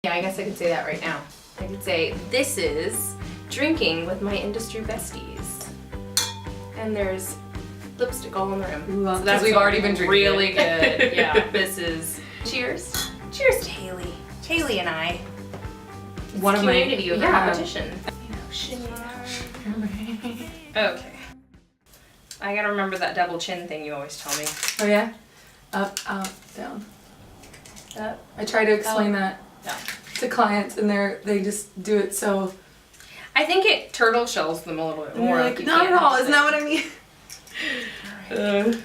Yeah, I guess I could say that right now. I could say, this is drinking with my industry besties. And there's lipstick all in the room. So that's we've already been drinking. Really good. Yeah, this is... Cheers. Cheers to Haley. Haley and I. One of my community over competition. Okay. I gotta remember that double chin thing you always tell me. Oh yeah? Up, out, down. Up. I try to explain that Down. to clients and they just do it so... I think it turtle shells them a little bit more. Like, not at all, isn't that what I mean? Right.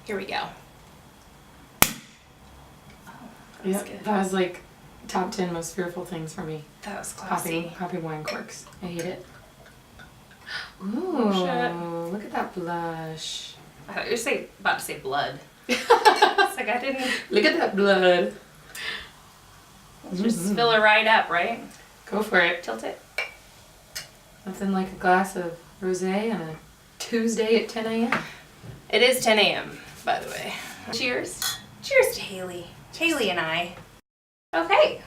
Here we go. Yeah, that was like top 10 most fearful things for me. That was classy. Popping wine corks. I hate it. Oh, Ooh, look at that blush. I thought you were about to say blood. It's like I didn't... Look at that blood. Let's just fill it right up, right? Go for it. Tilt it. Nothing like a glass of rosé on a Tuesday at 10 a.m. It is 10 a.m., by the way. Cheers. Cheers to Haley. Haley and I. Okay.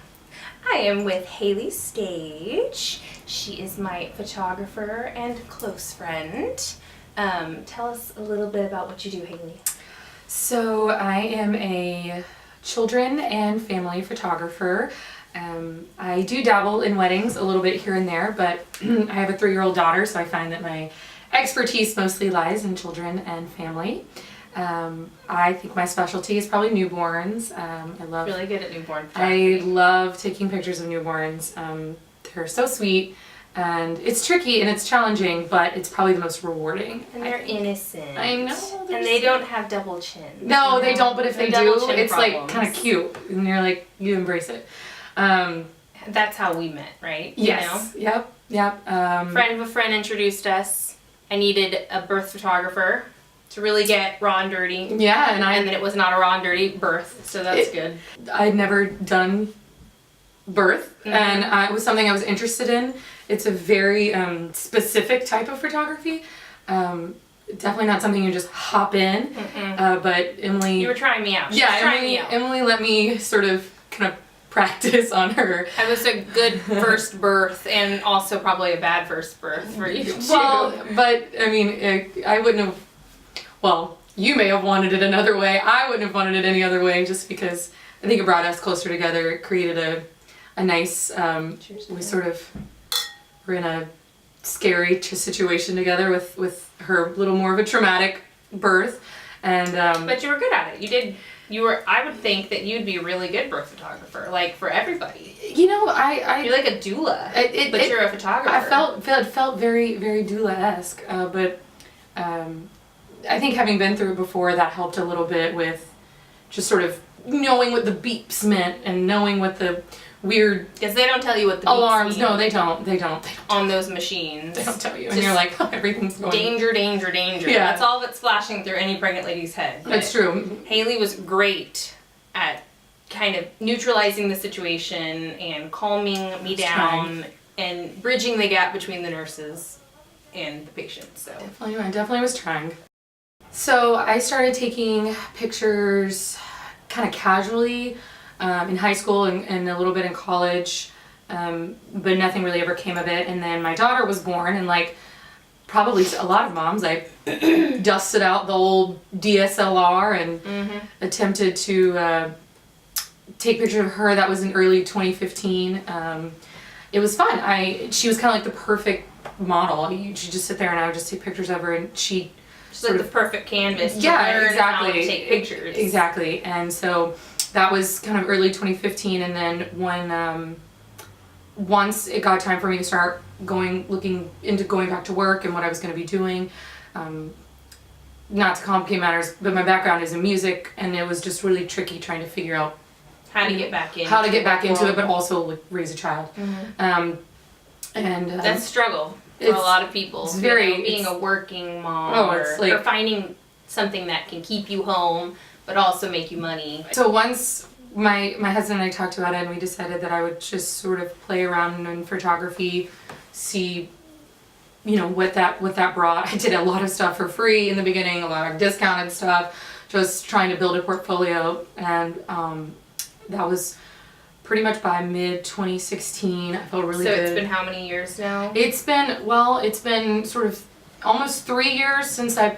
I am with Haley Stage. She is my photographer and close friend. Tell us a little bit about what you do, Haley. So I am a children and family photographer. I do dabble in weddings a little bit here and there, but I have a 3-year-old daughter, so I find that my expertise mostly lies in children and family. I think my specialty is probably newborns. I love really good at newborn photography. I love taking pictures of newborns. They're so sweet, and it's tricky and it's challenging, but it's probably the most rewarding. And they're innocent. I know. And they don't have double chins. No, they don't, but if they do, it's problems. like kind of cute, and you're like, you embrace it. That's how we met, right? Yes. You know? Yep. Friend of a friend introduced us. I needed a birth photographer to really get raw and dirty. Yeah, and then it was not a raw and dirty birth, so that's good. I'd never done birth, and it was something I was interested in. It's a very specific type of photography. Definitely not something you just hop in. But Emily, you were trying me out. Emily let me sort of kind of practice on her. I was a good first birth and also probably a bad first birth for you too. Well, but I mean, I wouldn't have. Well, you may have wanted it another way. I wouldn't have wanted it any other way, just because I think it brought us closer together. It created a nice. We sort of were in a scary situation together with her little more of a traumatic birth, and. But you were good at it. You did. You were. I would think that you'd be a really good birth photographer, like for everybody. You know, you're like a doula, but you're a photographer. I felt very, very doula-esque, but I think having been through it before, that helped a little bit with just sort of knowing what the beeps meant and knowing what the weird because they don't tell you what the beeps alarms. mean. No, they don't on those machines. They don't tell you, and you're like, oh, everything's going. Danger, danger, danger. Yeah. That's all that's flashing through any pregnant lady's head. That's true. Haley was great at kind of neutralizing the situation and calming me down and bridging the gap between the nurses and the patients. So I definitely was trying. So I started taking pictures kind of casually in high school and a little bit in college, but nothing really ever came of it. And then my daughter was born, and like probably a lot of moms, I dusted out the old DSLR and attempted to take pictures of her. That was in early 2015. It was fun. She was kind of like the perfect model. She'd just sit there and I would just take pictures of her, and she sort of the perfect canvas to learn exactly. How to take pictures. Exactly. And so that was kind of early 2015, and then when once it got time for me to start looking into going back to work and what I was going to be doing, not to complicate matters, but my background is in music, and it was just really tricky trying to figure out how to get back into it, but also like, raise a child. And that's a struggle for a lot of people. It's very being a working mom, or finding something that can keep you home but also make you money. So once my husband and I talked about it, and we decided that I would just sort of play around in photography, see, you know, what that brought. I did a lot of stuff for free in the beginning, a lot of discounted stuff, just trying to build a portfolio, and that was pretty much by mid 2016. I felt really So good. it's been how many years now? It's been sort of almost 3 years since I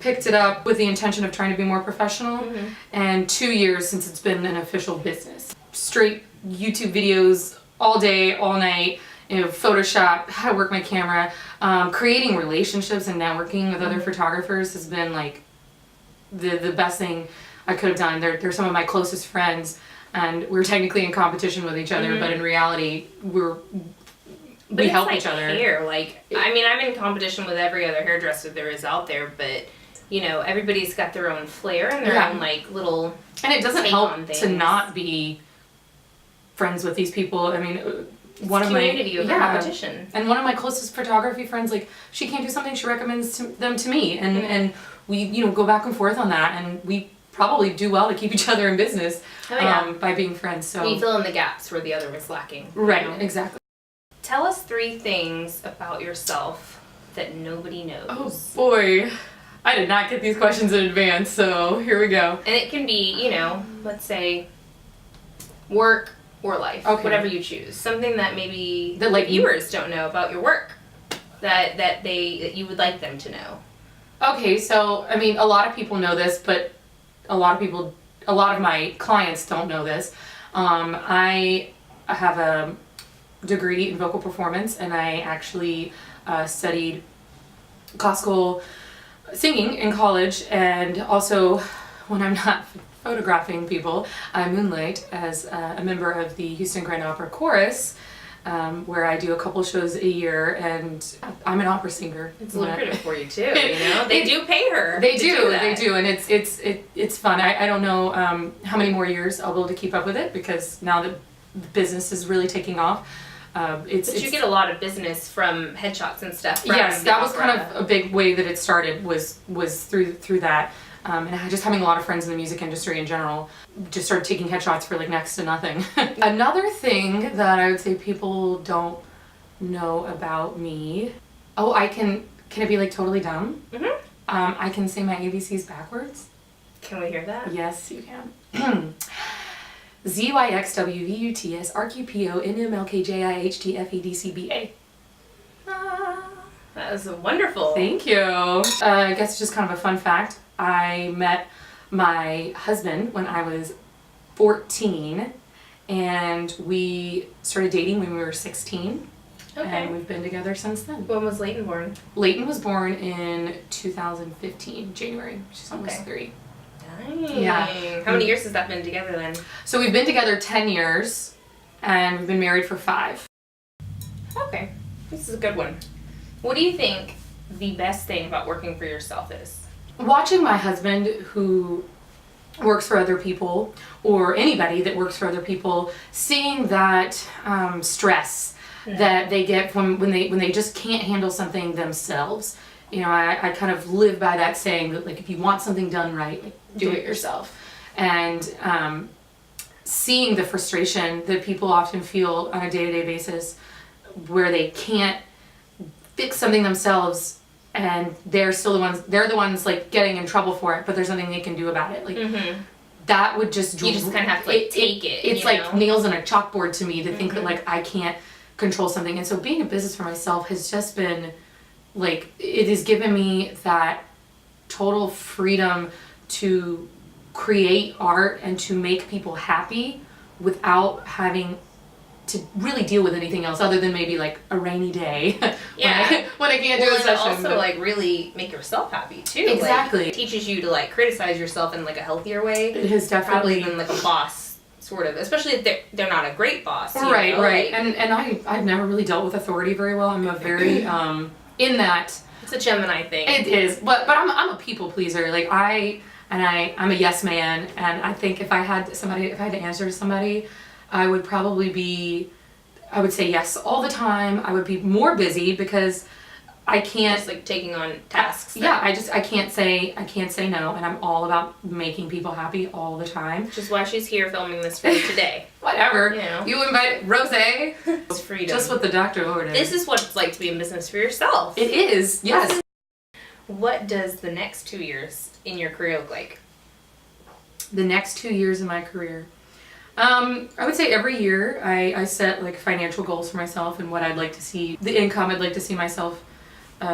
picked it up with the intention of trying to be more professional, and 2 years since it's been an official business. Straight YouTube videos all day, all night, Photoshop, how to work my camera, creating relationships and networking with other photographers has been like the best thing I could have done. They're some of my closest friends, and we're technically in competition with each other, but in reality, we help each other. Hair, like, I mean, I'm in competition with every other hairdresser there is out there, but everybody's got their own flair and their own like little. And it doesn't take on help things. to not be friends with these people. I mean, It's one of community my over competition. and one of my closest photography friends, like, she can't do something, she recommends them to me, and we go back and forth on that, and we probably do well to keep each other in business by being friends. So You fill in the gaps where the other was lacking. right, exactly. Tell us 3 things about yourself that nobody knows. Oh boy, I did not get these questions in advance, so here we go. And it can be, let's say, work or life, Okay. whatever you choose. Something that maybe That, like, viewers don't know about your work that you would like them to know. Okay, so I mean, a lot of people know this, but a lot of my clients don't know this. I have a degree in vocal performance, and I actually studied classical singing in college, and also when I'm not photographing people, I moonlight as a member of the Houston Grand Opera Chorus, where I do a couple shows a year, and I'm an opera singer. It's lucrative for you too, They do pay her. They to do, that. they do, and it's fun. I don't know how many more years I'll be able to keep up with it, because now that the business is really taking off, But you get a lot of business from headshots and stuff. From yes, the that was opera. kind of a big way that it started, was through that. And just having a lot of friends in the music industry in general, just started taking headshots for like next to nothing. Another thing that I would say people don't know about me. Oh, can it be like totally dumb? Mhm. I can say my ABCs backwards. Can we hear that? Yes, you can. ZYXWVUTS RQPO NMLKJIHTFEDCBA. That was wonderful. Thank you. I guess just kind of a fun fact. I met my husband when I was 14, and we started dating when we were 16, Okay. and we've been together since then. When was Leighton born? Leighton was born in 2015, January. She's almost Okay. 3. Dang. Yeah. How many years has that been together then? So we've been together 10 years, and we've been married for 5. Okay. This is a good one. What do you think the best thing about working for yourself is? Watching my husband, who works for other people, or anybody that works for other people, seeing that stress that they get from when they just can't handle something themselves. I kind of live by that saying that, like, if you want something done right, like, do it yourself. And seeing the frustration that people often feel on a day-to-day basis, where they can't fix something themselves, and they're the ones like getting in trouble for it, but there's nothing they can do about it. Like, that would just You just kind of have to like take it. It's like nails on a chalkboard to me to think that, like, I can't control something. And so being a business for myself has just been like, it has given me that total freedom to create art and to make people happy without having to really deal with anything else other than maybe like a rainy day Yeah. when I can't do a and session. also like really make yourself happy too. Exactly. Like, it teaches you to like criticize yourself in like a healthier way. It has Probably definitely than like a boss, sort of. Especially if they're not a great boss. you right, know? right. Like, And I've never really dealt with authority very well. I'm a very in that it's a Gemini thing. it is, but I'm a people pleaser. Like, I'm a yes man, and I think if I had to answer to somebody, I would say yes all the time. I would be more busy because I can't. Just like taking on tasks. Yeah, I can't say no, and I'm all about making people happy all the time. Which is why she's here filming this for you today. Whatever. You know. You invite Rose. It's freedom. Just what the doctor ordered. This is what it's like to be in business for yourself. It is. Yes. What does the next 2 years in your career look like? The next 2 years in my career. I would say every year I set like financial goals for myself and what I'd like to see, the income I'd like to see myself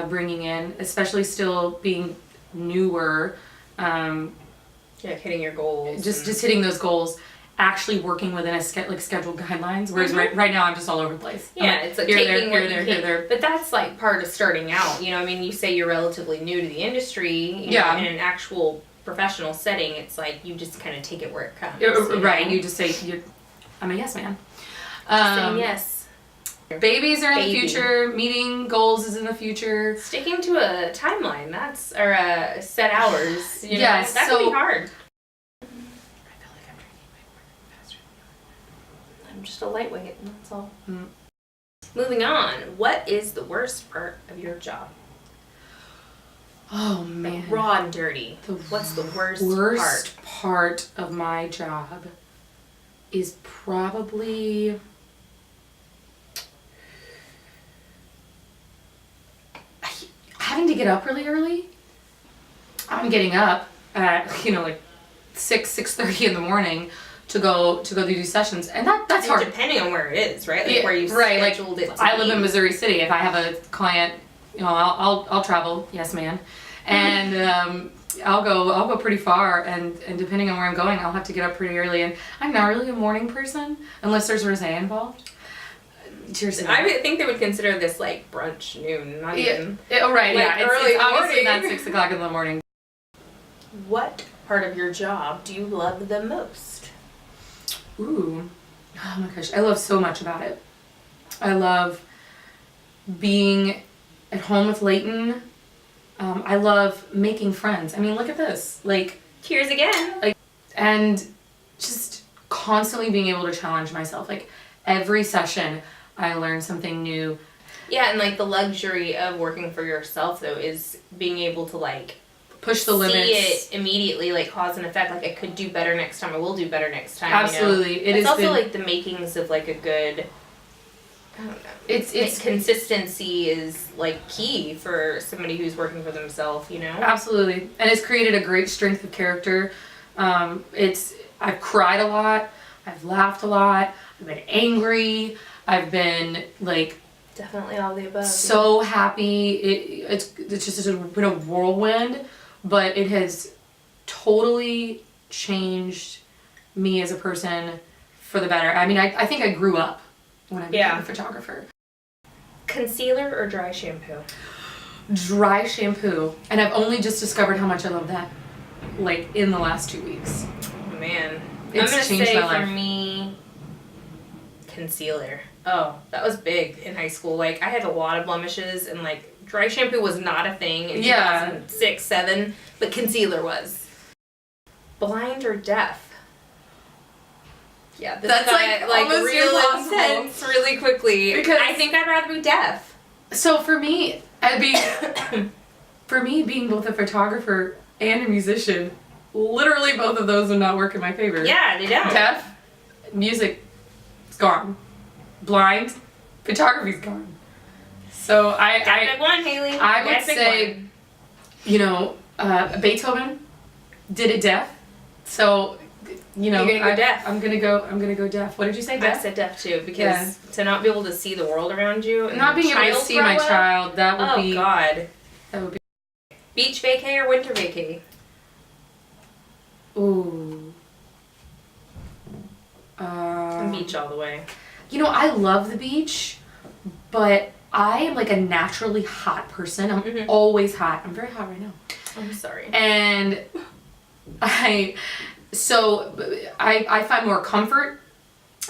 bringing in, especially still being newer. Yeah, hitting your goals. Just hitting those goals, actually working within a scheduled guidelines. Whereas right now I'm just all over the place. Yeah, it's like here, taking there, here, there. But that's like part of starting out. You know, I mean, you say you're relatively new to the industry. You know, in an actual professional setting, it's like you just kind of take it where it comes. Right. You just say I'm a yes man. Saying yes. Babies are in the future. Meeting goals is in the future. Sticking to a timeline, or set hours. You know, yes, that can be hard. I feel like I'm drinking way more faster than you are. I'm just a lightweight, and that's all. Moving on. What is the worst part of your job? Oh man, like raw and dirty. What's the worst part of my job? Is probably having to get up really early. I'm getting up at like 6:30 in the morning to go do sessions, and that's hard. Depending on where it is, right? Like where you scheduled it. I live in Missouri City. If I have a client, I'll travel. Yes, man. And I'll go pretty far, and depending on where I'm going, I'll have to get up pretty early. And I'm not really a morning person unless there's rosé involved. Seriously. I think they would consider this like brunch, noon, not even. Right, like yeah. Early it's obviously morning. not 6 o'clock in the morning. What part of your job do you love the most? Ooh. Oh my gosh. I love so much about it. I love being at home with Leighton. I love making friends. I mean, look at this. Like, cheers again. And just constantly being able to challenge myself. Like, every session I learn something new. Yeah, and like the luxury of working for yourself though is being able to like push the limits. See it immediately, like cause and effect. Like I could do better next time. I will do better next time. Absolutely, it's also like the makings of like a good. I don't know. It's consistency is like key for somebody who's working for themselves. Absolutely, and it's created a great strength of character. I've cried a lot. I've laughed a lot. I've been angry. I've been like definitely all the above. So happy. It's just been a whirlwind, but it has totally changed me as a person for the better. I mean, I think I grew up when I became a photographer. Concealer or dry shampoo? Dry shampoo, and I've only just discovered how much I love that, like in the last 2 weeks. Oh man, it's I'm gonna changed say my life. For me, concealer. Oh, that was big in high school. Like I had a lot of blemishes, and like dry shampoo was not a thing in 2006, 2007, but concealer was. Blind or deaf? Yeah, that's like almost real impossible. Intense really quickly. Because I think I'd rather be deaf. So for me, being both a photographer and a musician, literally both of those would not work in my favor. Yeah, they don't. Deaf, music, it's gone. Blind, photography's gone. So I one, Haley. I would say, Beethoven did it deaf. So, you're gonna go deaf. I'm gonna go deaf. What did you say? Deaf? I said deaf too, because to not be able to see the world around you, and not being able to see my child, that would be. Oh God. That would be. Beach vacay or winter vacay? Ooh. Beach all the way. I love the beach, but I am like a naturally hot person. I'm always hot. I'm very hot right now. I'm sorry. And I find more comfort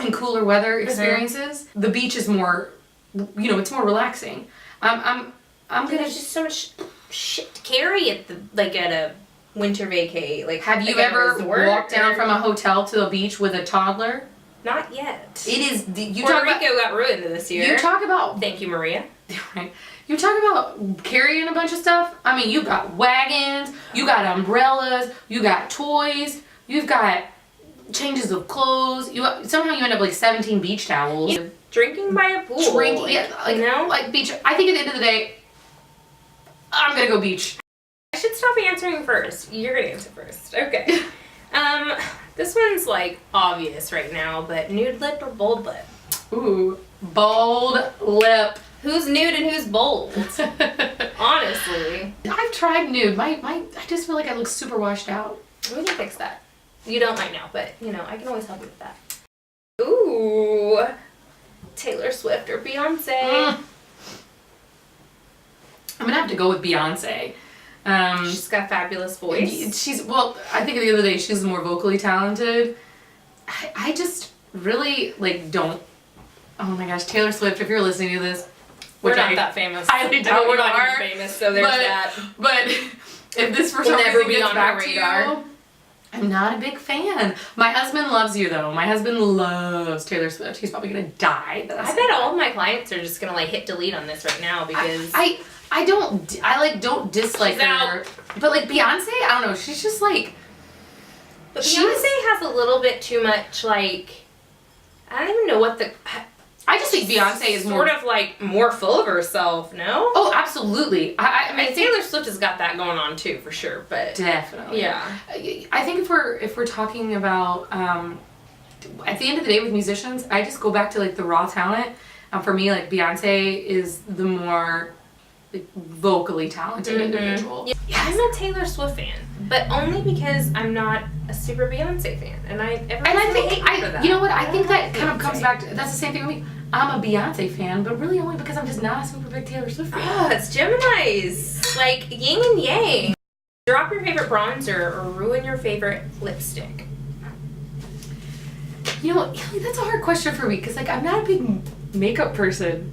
in cooler weather experiences. The beach is more, it's more relaxing. There's just so much shit to carry at a winter vacay. Like, have you ever walked down from a hotel to a beach with a toddler? Not yet. It is. Puerto Rico got ruined this year. You talk about. Thank you, Maria. Right. You talk about carrying a bunch of stuff. I mean, you've got wagons, you got umbrellas, you got toys, you've got changes of clothes. Somehow you end up like 17 beach towels. Drinking by a pool. Like beach. I think at the end of the day, I'm gonna go beach. I should stop answering first. You're gonna answer first. Okay. This one's like obvious right now, but nude lip or bold lip? Ooh, bold lip. Who's nude and who's bold? Honestly. I've tried nude. I just feel like I look super washed out. We can fix that. You don't right now, but you know, I can always help you with that. Ooh. Taylor Swift or Beyonce? I'm gonna have to go with Beyonce. She's got a fabulous voice. Well, I think at the end of the day, she's more vocally talented. I just really, like, don't. Oh my gosh, Taylor Swift, if you're listening to this. We're not that famous. I doubt we're we not are. even famous, so there's that. But if this for some reason gets back to you, I'm not a big fan. My husband loves you though. My husband loves Taylor Swift. He's probably gonna die. I bet all of my clients are just gonna like hit delete on this right now because I don't dislike her. But like Beyonce, I don't know. She's just like. But Beyonce has a little bit too much like. I don't even know what the. I just think Beyonce is sort of like more full of herself, no? Oh, absolutely. I mean, Taylor Swift has got that going on too, for sure. But definitely, yeah. I think if we're talking about at the end of the day with musicians, I just go back to like the raw talent. For me, like Beyonce is the more like, vocally talented individual. Yeah. Yes. I'm a Taylor Swift fan, but only because I'm not a super Beyonce fan, and I think you know what I think that kind of comes back to that's the same thing with me. I'm a Beyonce fan, but really only because I'm just not a super big Taylor Swift fan. Oh, it's Geminis, like yin and yang. Drop your favorite bronzer or ruin your favorite lipstick. You know, that's a hard question for me because like I'm not a big makeup person.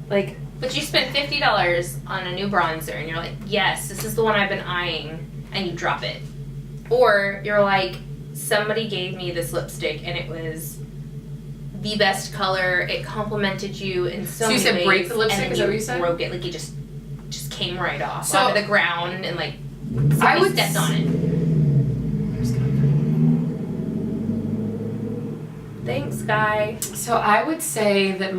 Like. But you spend $50 on a new bronzer and you're like, yes, this is the one I've been eyeing, and you drop it. Or you're like, somebody gave me this lipstick and it was the best color, it complimented you in so many ways. So you said break the lipstick, is that what you said? Broke it, like it just came right off onto the ground and like I would stepped on it. Thanks, guy. So I would say that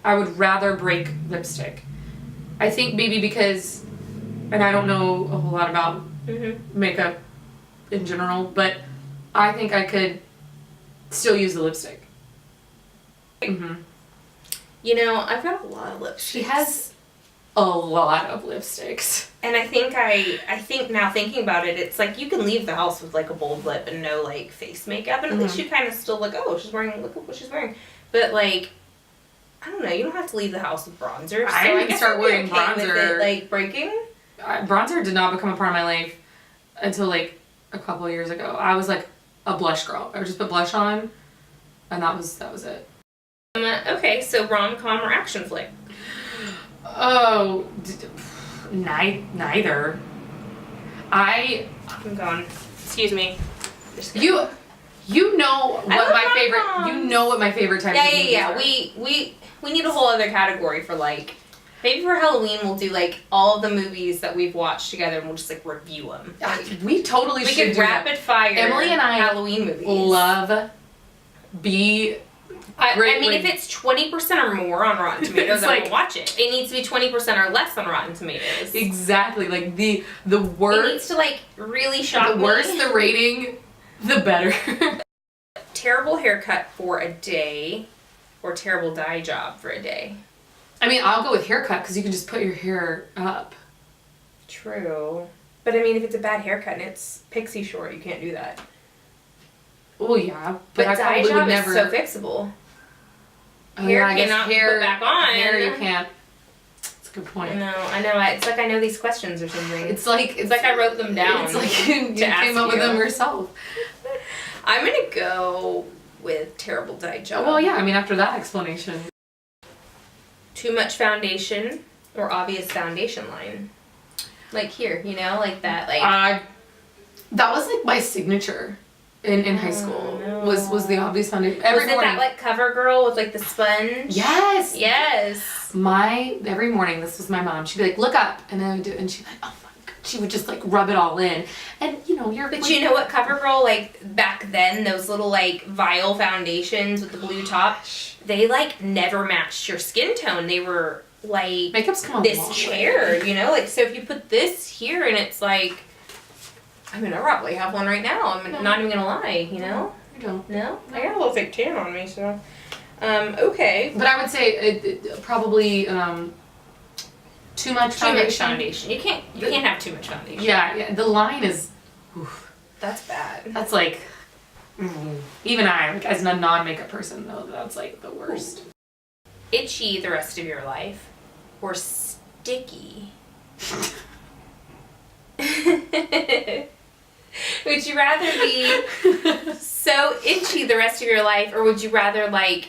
I would rather break lipstick. I think maybe because, and I don't know a whole lot about makeup in general, but I think I could still use the lipstick. You know, I've got a lot of lipsticks. She has a lot of lipsticks. And I think now thinking about it, it's like you can leave the house with like a bold lip and no like face makeup, and at least you kind of still like, oh, look at what she's wearing. But like, I don't know, you don't have to leave the house with bronzer. So I didn't start wearing bronzer. With it, like breaking. Bronzer did not become a part of my life until like a couple of years ago. I was like a blush girl. I would just put blush on, and that was it. Okay, so rom-com or action flick? Oh, neither. I'm going. Excuse me. You know what my favorite. You know what my favorite type of movies are. We need a whole other category for like. Maybe for Halloween we'll do like all the movies that we've watched together and we'll just like review them. Like, we totally should. We can rapid fire. Emily and I Halloween movies. Love I mean, if it's 20% or more on Rotten Tomatoes, I will watch it. It needs to be 20% or less on Rotten Tomatoes. Exactly. Like the worse. It needs to like really shock me. The worse the rating, the better. Terrible haircut for a day, or terrible dye job for a day. I mean, I'll go with haircut because you can just put your hair up. True. But I mean, if it's a bad haircut and it's pixie short, you can't do that. Oh yeah, but I dye job is so fixable. Hair cannot put back on. Hair you can't. That's a good point. No, I know. It's like I know these questions or something. It's like I wrote them down. It's like you came up with them yourself. I'm gonna go with terrible dye job. Well, yeah. I mean, after that explanation. Too much foundation or obvious foundation line. Like here, you know, like that. Like that was like my signature. In high school was the obvious foundation. Was it that like CoverGirl with like the sponge? Yes. Yes. Every morning, this was my mom. She'd be like, look up, and then I would do, and she'd be like, oh my god. She would just like rub it all in, and you know But you know what CoverGirl like back then? Those little like vial foundations with the blue top, they like never matched your skin tone. They were like makeup's come on this chair, you know, like so if you put this here and it's like. I mean, I probably have one right now. I'm not even gonna lie, you know? You don't. No? I got a little thick tan on me, so. Okay. But I would say probably too much foundation. You can't have too much foundation. Yeah, the line is, oof, That's bad. that's like, even I, like as a non-makeup person, though, that's like the worst. Itchy the rest of your life, or sticky? Would you rather be so itchy the rest of your life, or would you rather like,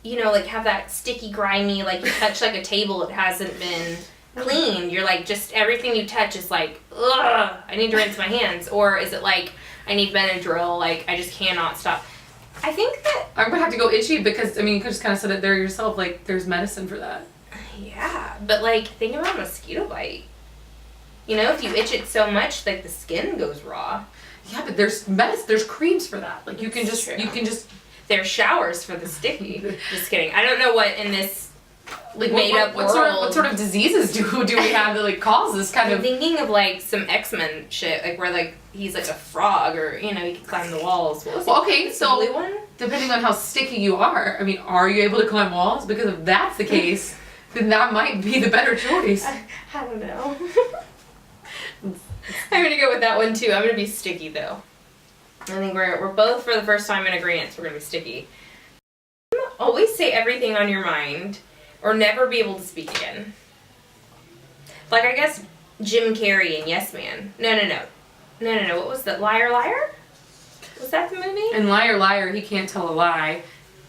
you know, like have that sticky, grimy, like you touch like a table it hasn't been cleaned. You're like, just everything you touch is like, ugh, I need to rinse my hands. Or is it like, I need Benadryl, like I just cannot stop. I think that, I'm gonna have to go itchy because, I mean, you could just kind of said it there yourself, like there's medicine for that. yeah, but like think about a mosquito bite. You know, if you itch it so much, like the skin goes raw. Yeah, but there's medicine, there's creams for that. Like you can just, There's showers for the sticky. Just kidding. I don't know what in this like made up what world. What sort of diseases do we have that like cause this kind I'm of? thinking of like some X-Men shit, like where like he's like a frog, or you know he can climb the walls. What was Well, it? okay, The so blue one? depending on how sticky you are, I mean, are you able to climb walls? Because if that's the case, then that might be the better choice. I don't know. I'm gonna go with that one too. I'm gonna be sticky though. I think we're both for the first time in agreement. We're gonna be sticky. Always say everything on your mind, or never be able to speak again. Like I guess Jim Carrey in Yes Man. No. What was that? Liar Liar? Was that the movie? And Liar Liar, he can't tell a lie.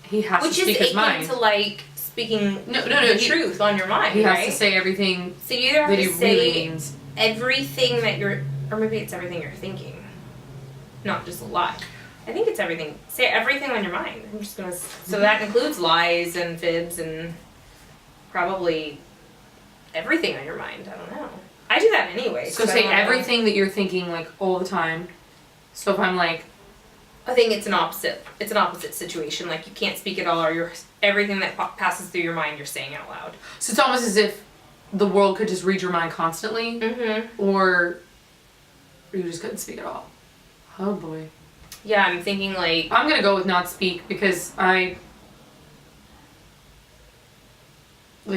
He has Which to speak is his mind. akin to like speaking No, the truth on your mind, He right? has to say everything So you either have that to he say really means. everything that you're, or maybe it's everything you're thinking, not just a lie. I think it's everything. Say everything on your mind. I'm just gonna. So that includes lies and fibs and probably everything on your mind. I don't know. I do that anyway. So say everything that you're thinking like all the time. So if I'm like, I think it's an opposite. It's an opposite situation. Like you can't speak at all, or you're everything that passes through your mind, you're saying out loud. so it's almost as if the world could just read your mind constantly, Mm-hmm. or you just couldn't speak at all. Oh boy. Yeah, I'm thinking like. I'm gonna go with not speak because like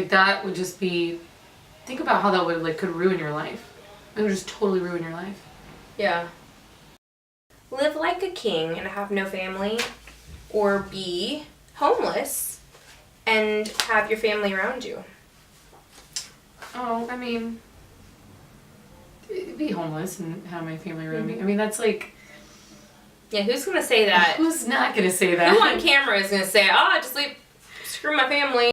that would just be, think about how that would like could ruin your life. It would just totally ruin your life. Yeah. Live like a king and have no family, or be homeless and have your family around you. Oh, I mean, be homeless and have my family around me. I mean, that's like, Yeah, who's gonna say that? who's not gonna say that? Who on camera is gonna say, just leave, screw my family?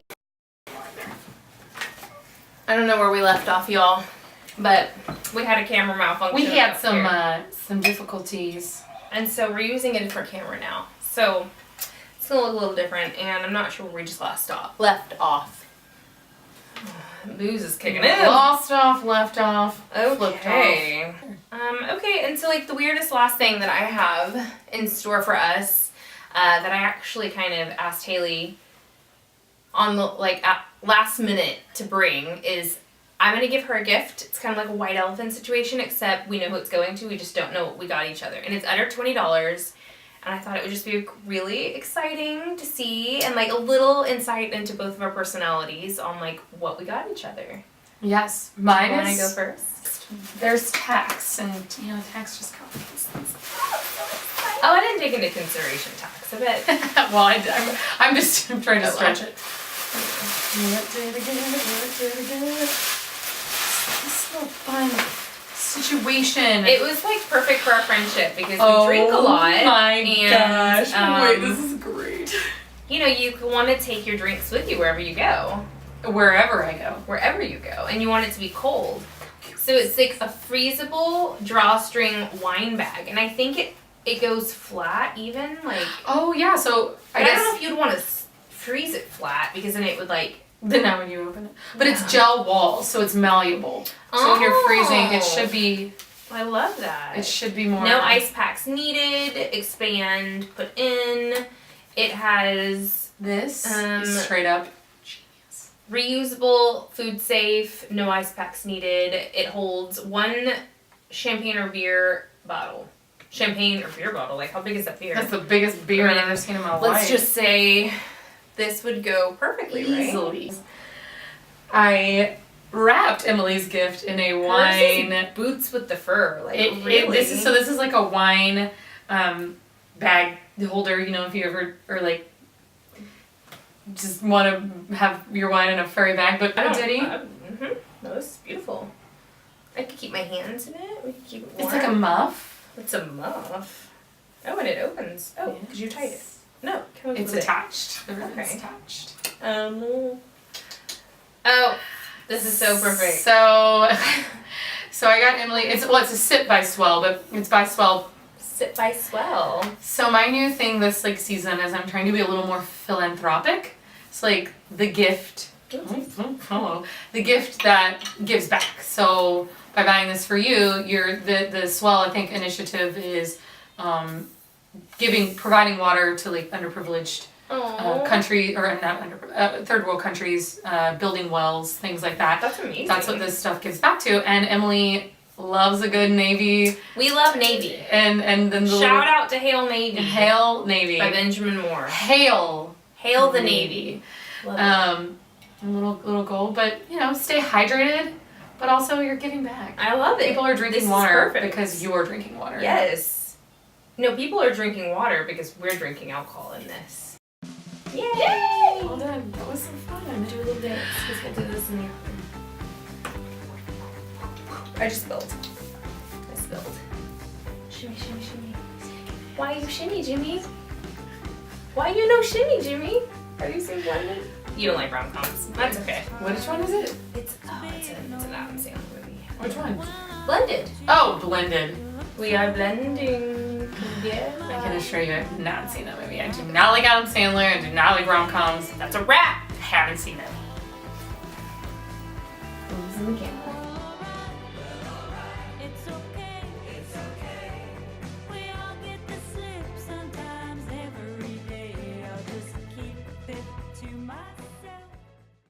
I don't know where we left off, y'all, but we had a camera malfunction. We had up here. some difficulties. And so we're using a different camera now. So it's gonna look a little different, and I'm not sure where we just left off. Booze is kicking in. Lost off, left off, flipped Okay. Okay, and so like the weirdest last thing that I have in store for us, that I actually kind of asked Haley on the last minute to bring is I'm gonna give her a gift. It's kind of like a white elephant situation, except we know who it's going to. We just don't know what we got each other, and it's under $20. And I thought it would just be really exciting to see and like a little insight into both of our personalities on like what we got each other. Yes, mine Want to is. go first? There's tax, and tax just comes. Oh, I didn't take into consideration tax. I bet. Well, I'm just trying to stretch it. This little fun situation. It was like perfect for our friendship because we drink a lot. Oh my and, gosh! Wait, this is great. You know, you want to take your drinks with you wherever you go. Wherever I go. Wherever you go, and you want it to be cold. So it's like a freezable drawstring wine bag, and I think it goes flat even like. Oh yeah, so I don't know if you'd want to freeze it flat because then it would like. Then now when you open it, but it's gel walls, so it's malleable. So when you're freezing, it should be. I love that. It should be more. No ice packs needed. Expand. Put in. It has This is straight up genius. Reusable, food safe. No ice packs needed. It holds one champagne or beer bottle. Champagne or beer bottle. Like, how big is that beer? That's the biggest beer I've ever seen in my life. Let's just say this would go perfectly, easily. right? I wrapped Emily's gift in a wine. Hers is boots with the fur. Like, This is like a wine bag holder. You know, if you ever or like just want to have your wine in a furry bag, but Diddy. No, this is beautiful. I could keep my hands in it. We could keep it warm. It's like a muff. It's a muff. Oh, and it opens. Oh, because you tied it. No, it's attached. The ribbon's attached. Oh, this is so perfect. So I got Emily. It's a Sip by Swell, but it's by Swell. Sip by Swell. So my new thing this like season is I'm trying to be a little more philanthropic. It's like the gift. The gift that gives back. So by buying this for you, the Swell I think initiative is providing water to like underprivileged country or not third world countries, building wells, things like that. That's amazing. That's what this stuff gives back to. And Emily loves a good Navy. We love Navy. And then shout out to Hail Navy. Hail Navy by Benjamin Moore. Hail the Navy. Love it. A little goal, but you know, stay hydrated, but also you're giving back. I love it. People are drinking water because you're drinking water. Yes. No, people are drinking water because we're drinking alcohol in this. Yay! Well done. That was so fun. Do a little dance because we'll do this in here. I just spilled. Shimmy, shimmy, shimmy. Why you shimmy, Jimmy? Why you no shimmy, Jimmy? Are you so blended? You don't like rom-coms. That's okay. Which one is it? It's an Adam Sandler movie. Which one? Blended. Oh, Blended. We are blending. Yeah. I can assure you I have not seen that movie. I do not like Adam Sandler. I do not like rom-coms. That's a wrap. Haven't seen it. Who's in the camera?